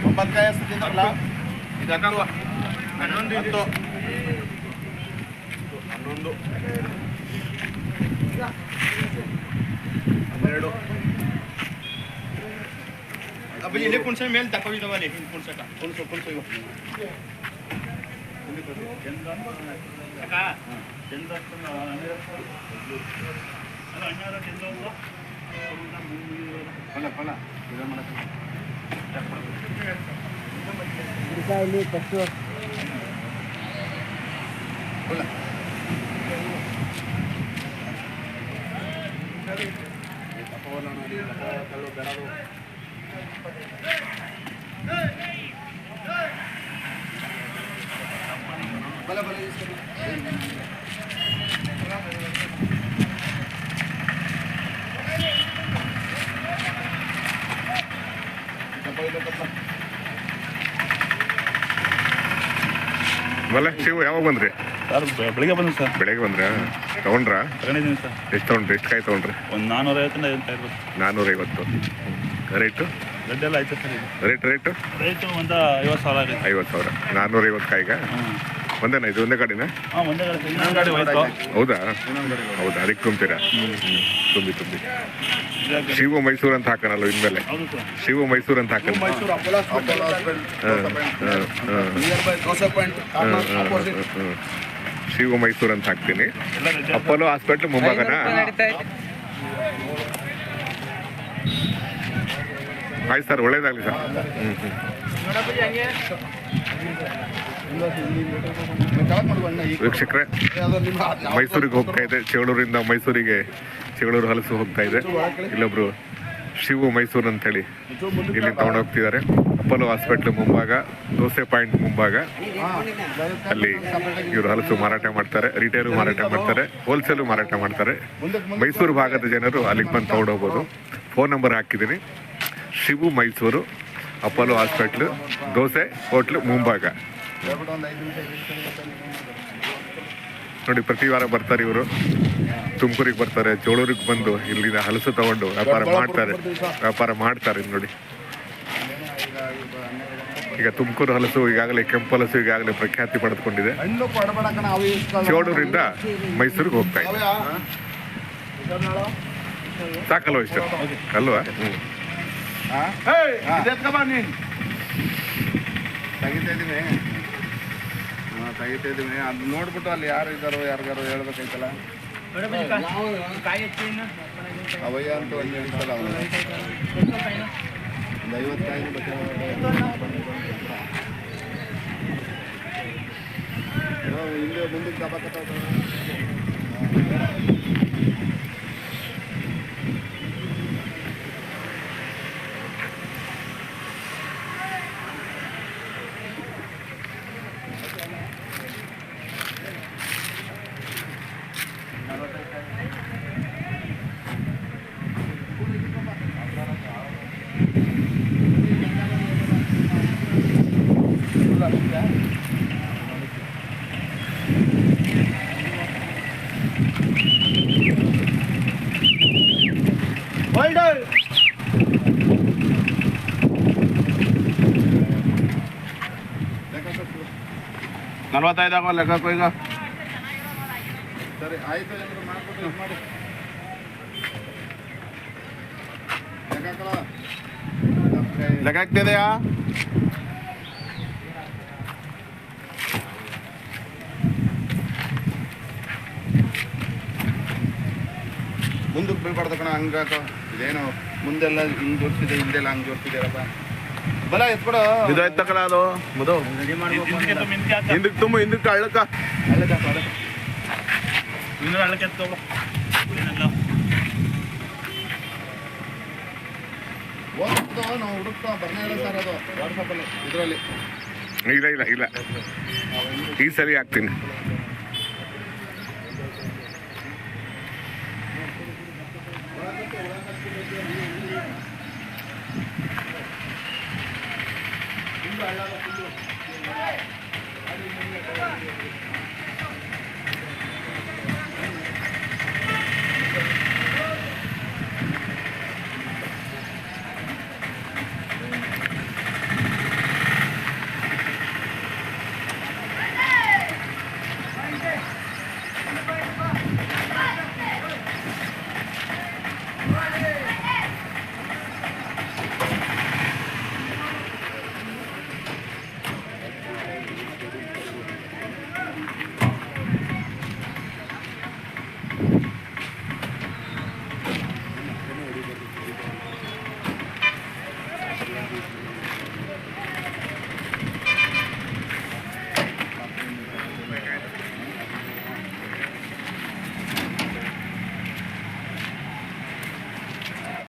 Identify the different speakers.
Speaker 1: ಒಂಬತ್ಕಾಯಿ ಅಷ್ಟಲ್ಲ ಇದು 11 11 12 अब ये कौन सा मेल तक दवा ले कौन सा का चंदन ಅಲ್ಲ ಅಣ್ಣಾರ ಚಂದನ್ ಫಲ ಇದು ಮಾಡಕ್ಕೆ ಇಲ್ಲಿ ಕಷ್ಟು ಫಲ
Speaker 2: ಬಲ್ಲ ಶಿವು ಯಾವಾಗ ಬಂದ್ರಿ
Speaker 3: ಸರ್ ಬೆಳಿಗ್ಗೆ ಬಂದ್ರಿ ಸರ್.
Speaker 2: ಬೆಳಗ್ಗೆ ಬಂದ್ರ ತಗೊಂಡ್ರಾ?
Speaker 3: ತಗೊಂಡಿದ್ದೀನಿ ಸರ್.
Speaker 2: ಎಷ್ಟು ತೊಗೊಂಡ್ರಿ? ಎಷ್ಟು ಕಾಯಿ ತೊಗೊಂಡ್ರಿ?
Speaker 3: ಒಂದು 450
Speaker 2: 450. ರೇಟು
Speaker 3: ರೆಡ್ ಎಲ್ಲ ಐತೆ ಸರ್.
Speaker 2: ರೇಟು
Speaker 3: ರೇಟು ಒಂದು 50,000 ಆಗೈತೆ.
Speaker 2: 50,000. 450 ಕಾಯಿಗ ಒಂದೇನಾ? ಇದು ಒಂದೇ ಗಾಡಿನ?
Speaker 3: ಹಾಂ ಒಂದೇ ಗಾಡಿ. ಇನ್ನೊಂದು ಗಾಡಿ ಹೋಯ್ತು.
Speaker 2: ಹೌದಾ? ಹೌದಾ, ಅದಕ್ಕೆ ತುಂಬ್ತೀರಾ? ತುಂಬಿ ಶಿವು ಮೈಸೂರು ಅಂತ ಹಾಕೋಣಲ್ಲ ಇನ್ಮೇಲೆ.
Speaker 3: ಹೌದು ಸರ್.
Speaker 2: ಶಿವು ಮೈಸೂರು ಅಂತ ಹಾಕೋಣ. ಶಿವು ಮೈಸೂರು ಅಂತ ಹಾಕ್ತೀನಿ. ಅಪೋಲೋ ಹಾಸ್ಪಿಟ್ಲ್ ಮುಂಭಾಗನಾ? ಆಯ್ತು ಸರ್, ಒಳ್ಳೇದಾಗಲಿ ಸರ್. ವೀಕ್ಷಕರೇ, ಮೈಸೂರಿಗೆ ಹೋಗ್ತಾ ಇದೆ. ಚೇಳೂರಿಂದ ಮೈಸೂರಿಗೆ, ಚೇಳೂರು ಹಲಸು ಹೋಗ್ತಾ ಇದೆ. ಇಲ್ಲೊಬ್ರು ಶಿವು ಮೈಸೂರು ಅಂತೇಳಿ ಇಲ್ಲಿ ತಗೊಂಡೋಗ್ತಿದ್ದಾರೆ. ಅಪೋಲೋ ಹಾಸ್ಪಿಟ್ಲ್ ಮುಂಭಾಗ, ದೋಸೆ ಪಾಯಿಂಟ್ ಮುಂಭಾಗ ಅಲ್ಲಿ ಇವರು ಹಲಸು ಮಾರಾಟ ಮಾಡ್ತಾರೆ. ರಿಟೇಲು ಮಾರಾಟ ಮಾಡ್ತಾರೆ, ಹೋಲ್ಸೇಲು ಮಾರಾಟ ಮಾಡ್ತಾರೆ. ಮೈಸೂರು ಭಾಗದ ಜನರು ಅಲ್ಲಿಗೆ ಬಂದು ತಗೊಂಡೋಗ್ಬೋದು. ಫೋನ್ ನಂಬರ್ ಹಾಕಿದ್ದೀನಿ. Shivu Mysuru, Apollo hospital, dosa hotel ಮುಂಭಾಗ. ನೋಡಿ, ಪ್ರತಿ ವಾರ ಬರ್ತಾರೆ ಇವರು. ತುಮಕೂರಿಗೆ ಬರ್ತಾರೆ, ಚೋಳೂರಿಗೆ ಬಂದು ಇಲ್ಲಿಂದ ಹಲಸು ತಗೊಂಡು ವ್ಯಾಪಾರ ಮಾಡ್ತಾರೆ ನೋಡಿ. ಈಗ ತುಮಕೂರು ಹಲಸು ಈಗಾಗಲೇ, ಕೆಂಪು ಹಲಸು ಈಗಾಗಲೇ ಪ್ರಖ್ಯಾತಿ ಪಡೆದುಕೊಂಡಿದೆ. ಚೋಳೂರಿಂದ ಮೈಸೂರಿಗೆ ಹೋಗ್ತಾ ಇದೆ. ಸಾಕಲ್ವ ಇಷ್ಟ ಅಲ್ವಾ?
Speaker 1: ತೆಗಿತಾ ಇದ್ದೀವಿ. ಅದು ನೋಡ್ಬಿಟ್ಟು ಅಲ್ಲಿ ಯಾರು ಇದ್ದಾರೋ ಯಾರಿಗಾರು ಹೇಳ್ಬೇಕೈತಲ್ಲ. ಅವಯ್ಯ ಅಂತ ಒಂದು ಹೇಳಿಸಲ್ಲ. ಒಂದು 50 ಕಾಯಿ ಹಿಂದೆ ಮುಂದಕ್ಕೆ ದಬಾಕತ್ತ. ನಲವತ್ತೈದಾಗ ಲೆಕ್ಕಕ್ಕೂ ಈಗ ಸರಿ ಆಯ್ತು. ಮಾಡಿ ಲೆಕ್ಕ ಆಗ್ತಿದೆಯಾ? ಮುಂದಕ್ಕೆ ಬೀಳ್ಬಾರ್ದು ಕಣ. ಹಂಗಾಕ ಇದೇನು ಮುಂದೆಲ್ಲ ಹಿಂಗೆ ಜೋಡಿಸಿದೆ, ಹಿಂದೆಲ್ಲ ಹಂಗೆ ಜೋಡಿಸಿದ್ಯಾರಪ್ಪ. ಬಲ ಎತ್ಕೊಡ. ಇದಾಯ್ತು ತಕಳ. ಅದು ಮುದು ಹಿಂದಕ್ಕೆ ತುಂಬ, ಹಿಂದಕ್ಕೆ ಹಳ್ಳಕ್ಕ
Speaker 3: ಹಳ್ಳಕ್ಕೆ ಎತ್ತೋಗ.
Speaker 1: ನಾವು ಹುಡುಕ್ತಾ ಬರ್ನೇ ಇಲ್ಲ ಸರ್. ಅದು ವಾಟ್ಸಪ್ಪಲ್ಲಿ ಇದರಲ್ಲಿ
Speaker 2: ಇಲ್ಲ ಈ ಸರಿ ಹಾಕ್ತೀನಿ.
Speaker 1: ಫುಲ್ಲು